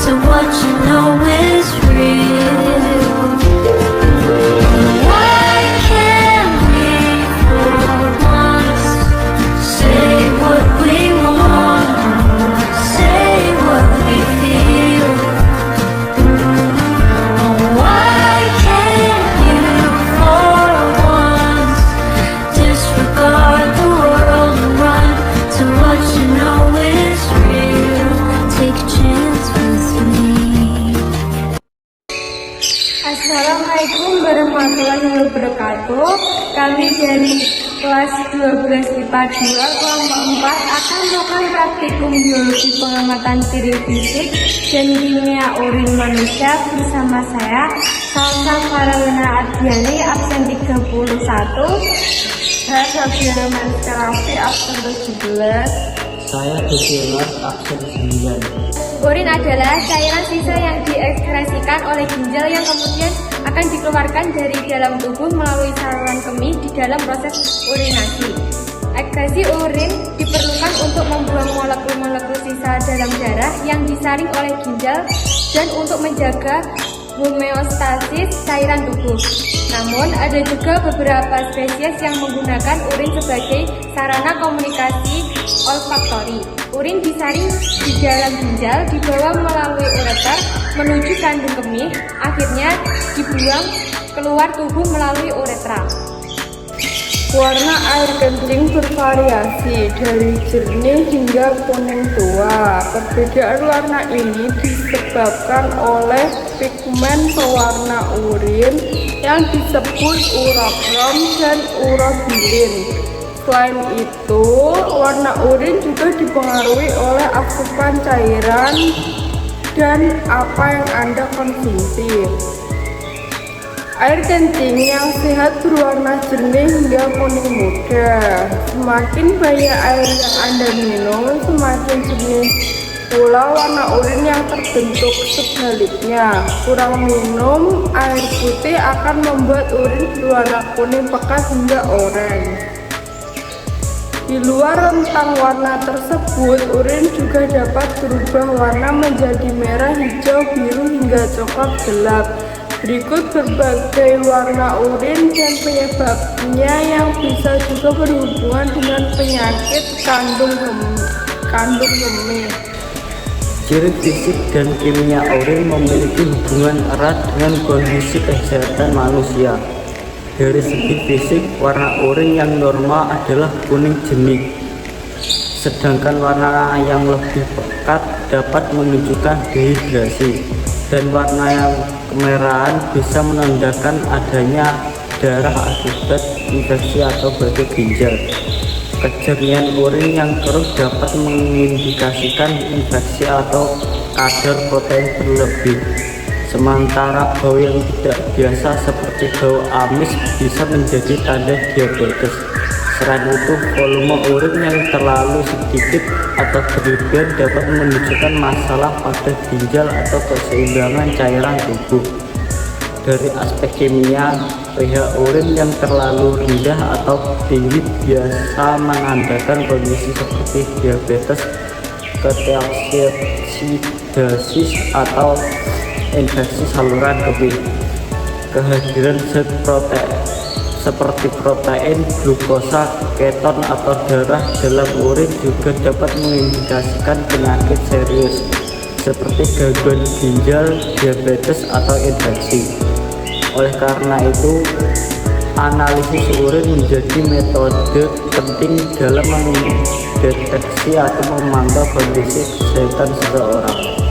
to what you know is real. Why can't we for once say what we want, say what we feel? Why can't you for once disregard the world and run to what you know is real? Take a chance with me. Assalamualaikum warahmatullahi wabarakatuh. Kami dari kelas 12 IPA 2 kelompok 4 akan melakukan praktikum biologi pengamatan ciri fisik dan kimia urin manusia bersama saya, Salsa Farawina Ardiani, absen 31, saya Sabiana Manskarafi, absen 17. Saya Devinas, absen 9. Urin adalah cairan sisa yang diekskresikan oleh ginjal yang kemudian akan dikeluarkan dari dalam tubuh melalui saluran kemih di dalam proses urinasi. Ekskresi urin diperlukan untuk membuang molekul-molekul sisa dalam darah yang disaring oleh ginjal dan untuk menjaga homeostasis cairan tubuh. Namun, ada juga beberapa spesies yang menggunakan urin sebagai sarana komunikasi olfaktori. Urin disaring di dalam ginjal, dibawa melalui ureter menuju kandung kemih, akhirnya dibuang keluar tubuh melalui uretra. Warna air kencing bervariasi dari jernih hingga kuning tua. Perbedaan warna ini disebabkan oleh pigmen pewarna urin yang disebut urokrom dan urobilin. Selain itu, warna urin juga dipengaruhi oleh asupan cairan dan apa yang Anda konsumsi. Air kencing yang sehat berwarna jernih hingga kuning muda. Semakin banyak air yang Anda minum, semakin jernih pula warna urin yang terbentuk. Sebaliknya, kurang minum air putih akan membuat urin berwarna kuning pekat hingga oranye. Di luar rentang warna tersebut, urin juga dapat berubah warna menjadi merah, hijau, biru, hingga coklat gelap. Berikut berbagai warna urin dan penyebabnya yang bisa juga berhubungan dengan penyakit kandung kemih. Ciri fisik dan kimia urin memiliki hubungan erat dengan kondisi kesehatan manusia. Dari segi fisik, warna urin yang normal adalah kuning jernih, sedangkan warna yang lebih pekat dapat menunjukkan dehidrasi, dan warna yang kemerahan bisa menandakan adanya darah akibat infeksi atau batu ginjal. Kejernihan urin yang keruh dapat mengindikasikan infeksi atau kadar protein berlebih. Sementara bau yang tidak biasa seperti bau amis bisa menjadi tanda diabetes. Selain itu, volume urin yang terlalu sedikit atau berlebihan dapat menunjukkan masalah pada ginjal atau keseimbangan cairan tubuh. Dari aspek kimia, pH urin yang terlalu rendah atau tinggi biasa menandakan kondisi seperti diabetes, ketoaksidosis, atau infeksi saluran kemih. Kehadiran zat protein seperti protein, glukosa, keton, atau darah dalam urin juga dapat mengindikasikan penyakit serius seperti gangguan ginjal, diabetes, atau infeksi. Oleh karena itu, analisis urin menjadi metode penting dalam mendeteksi atau memantau kondisi kesehatan seseorang.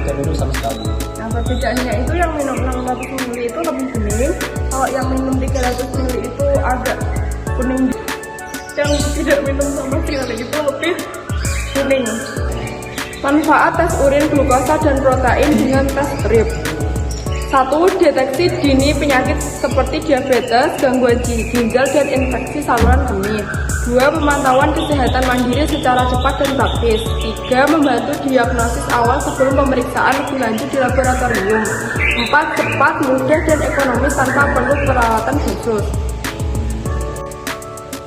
tidak minum sama sekali. Nah, perbedaannya itu yang minum 600 ml itu lebih bening, kalau yang minum 300 ml itu agak kuning. Yang tidak minum sama sekali itu lebih kuning. Manfaat tes urin glukosa dan protein dengan tes drip. 1. Deteksi dini penyakit seperti diabetes, gangguan ginjal, dan infeksi saluran kemih. 2. Pemantauan kesehatan mandiri secara cepat dan praktis. 3. Membantu diagnosis awal sebelum pemeriksaan lebih lanjut di laboratorium. 4. Cepat, mudah, dan ekonomis tanpa perlu perawatan khusus.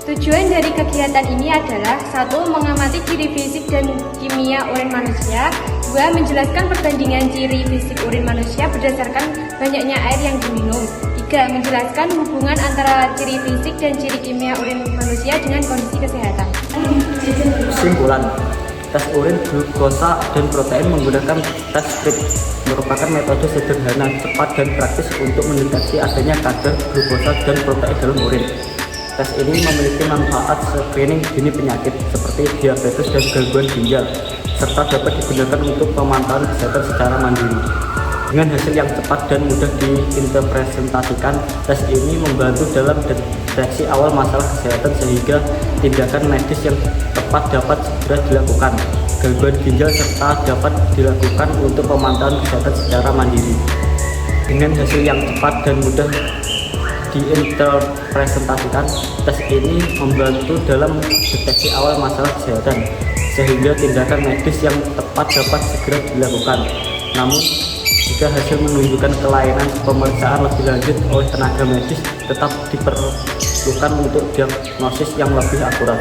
Tujuan dari kegiatan ini adalah 1. Mengamati ciri fisik dan kimia urin manusia. 2. Menjelaskan perbandingan ciri fisik urin manusia berdasarkan banyaknya air yang diminum. 3. Menjelaskan hubungan antara ciri fisik dan ciri kimia urin manusia dengan kondisi kesehatan. Kesimpulan, tes urin glukosa dan protein menggunakan tes strip merupakan metode sederhana, cepat, dan praktis untuk mendeteksi adanya kadar glukosa dan protein dalam urin. Tes ini memiliki manfaat screening dini penyakit seperti diabetes dan gangguan ginjal, serta dapat digunakan untuk pemantauan kesehatan secara mandiri. Dengan hasil yang cepat dan mudah diinterpretasikan, tes ini membantu dalam deteksi awal masalah kesehatan sehingga tindakan medis yang tepat dapat segera dilakukan. Gangguan ginjal serta dapat dilakukan untuk pemantauan kesehatan secara mandiri. Dengan hasil yang cepat dan mudah diinterpretasikan, tes ini membantu dalam deteksi awal masalah kesehatan sehingga tindakan medis yang tepat dapat segera dilakukan. Namun, jika hasil menunjukkan kelainan, pemeriksaan lebih lanjut oleh tenaga medis tetap diperlukan untuk diagnosis yang lebih akurat.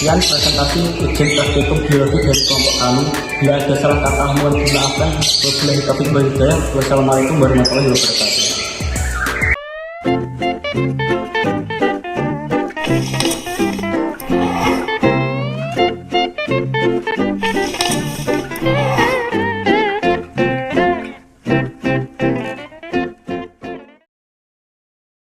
Sekian presentasi ujian praktikum biologi dari kelompok kami. Bila ada salah kata mohon dimaafkan. Wabillahi taufiq wal hidayah. Wassalamualaikum warahmatullahi wabarakatuh.